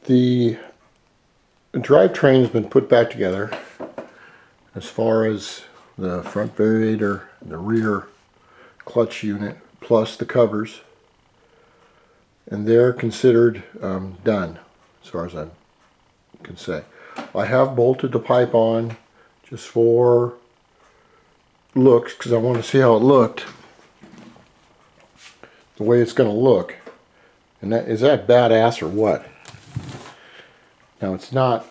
The drivetrain has been put back together as far as the front variator, the rear clutch unit, plus the covers, and they're considered done as far as I can say. I have bolted the pipe on just for looks because I want to see how it looked, the way it's going to look. And is that badass or what? Now it's not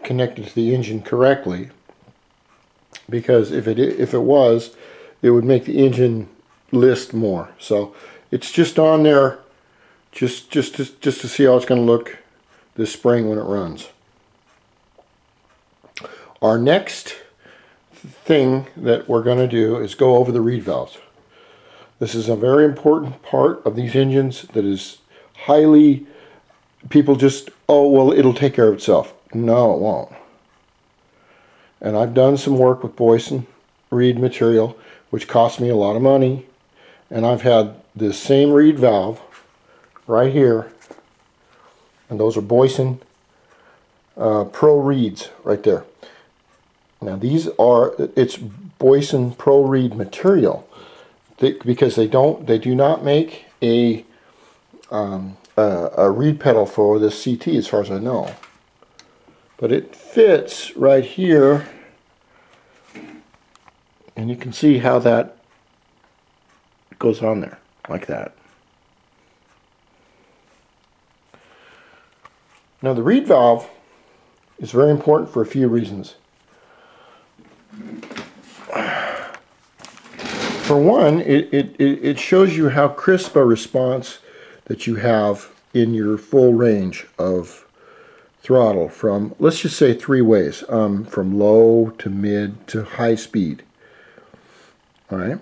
connected to the engine correctly, because if it was, it would make the engine list more. So it's just on there just to see how it's going to look this spring when it runs. Our next thing that we're going to do is go over the reed valves. This is a very important part of these engines that is highly, people just, oh well, it'll take care of itself. No, it won't. And I've done some work with Boyson reed material, which cost me a lot of money, and I've had this same reed valve right here, and those are Boyson Pro reeds right there. Now these are, it's Boyson Pro reed material, because they do not make a reed pedal for this CT as far as I know. But it fits right here, and you can see how that goes on there, like that. Now the reed valve is very important for a few reasons. For one, it shows you how crisp a response that you have in your full range of throttle from, let's just say, 3 ways, from low to mid to high speed. All right.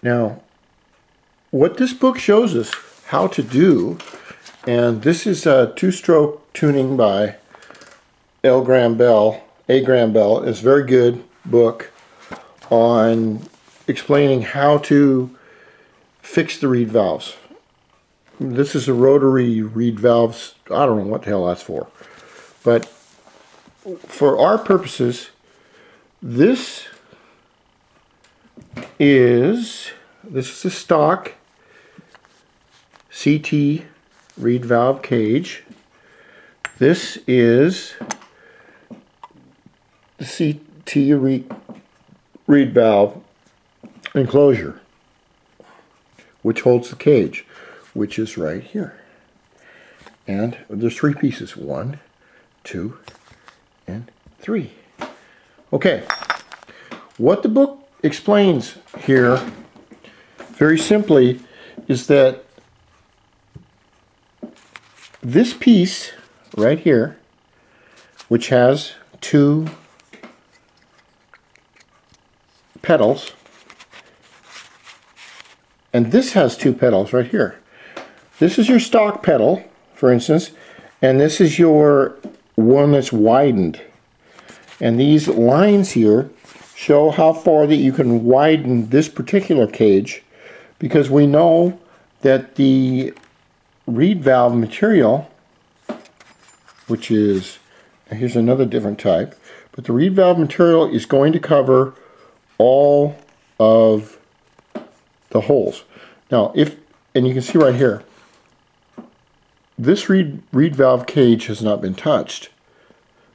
Now, what this book shows us how to do, and this is a 2-stroke tuning by A. Graham Bell, is a very good book on explaining how to fix the reed valves. This is a rotary reed valves. I don't know what the hell that's for. But for our purposes, this is a stock CT reed valve cage. This is the CT reed valve enclosure, which holds the cage, which is right here. And there's 3 pieces, 1, 2, and 3. Okay, what the book explains here very simply is that this piece right here, which has 2 pedals, and this has 2 pedals right here. This is your stock pedal, for instance, and this is your one that's widened. And these lines here show how far that you can widen this particular cage, because we know that the reed valve material, which is, here's another different type, but the reed valve material is going to cover all of the holes. Now, and you can see right here, this reed valve cage has not been touched.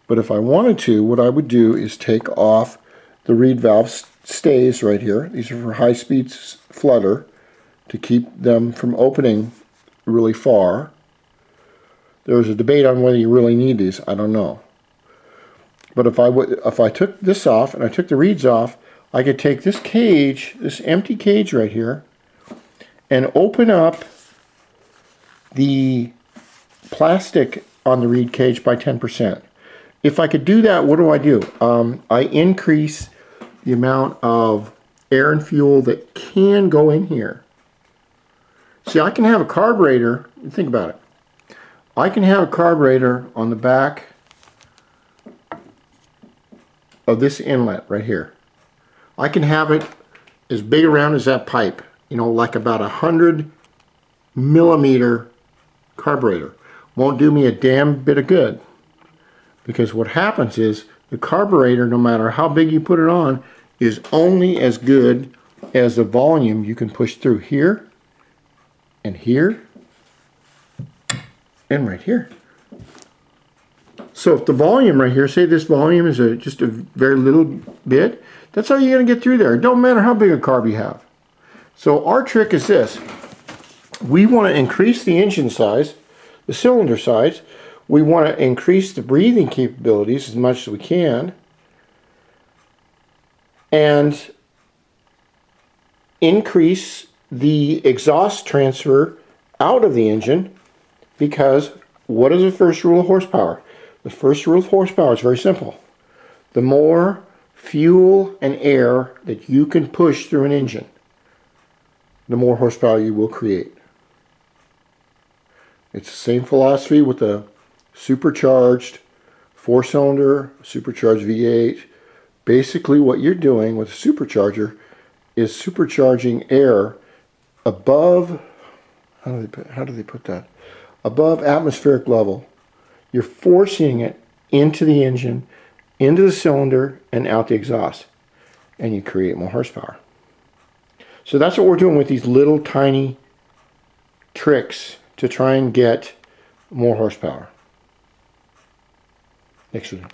But if I wanted to, what I would do is take off the reed valve stays right here. These are for high-speed flutter to keep them from opening really far. There's a debate on whether you really need these. I don't know. But if I took this off and I took the reeds off, I could take this cage, this empty cage right here, and open up the plastic on the reed cage by 10%. If I could do that, what do? I increase the amount of air and fuel that can go in here. See, I can have a carburetor, think about it. I can have a carburetor on the back of this inlet right here. I can have it as big around as that pipe, you know, like about 100 millimeter carburetor. won't do me a damn bit of good. Because what happens is the carburetor, no matter how big you put it on, is only as good as the volume you can push through here and here and right here. So if the volume right here, say this volume is just a very little bit, that's how you're going to get through there. It don't matter how big a carb you have. So our trick is this. We want to increase the engine size, the cylinder size. We want to increase the breathing capabilities as much as we can. And increase the exhaust transfer out of the engine, because what is the first rule of horsepower? The first rule of horsepower is very simple. The more fuel and air that you can push through an engine, the more horsepower you will create. It's the same philosophy with the supercharged 4-cylinder, supercharged V8. Basically what you're doing with a supercharger is supercharging air above, how do they put that? Above atmospheric level. You're forcing it into the engine, into the cylinder, and out the exhaust. And you create more horsepower. So that's what we're doing with these little tiny tricks to try and get more horsepower. Next video.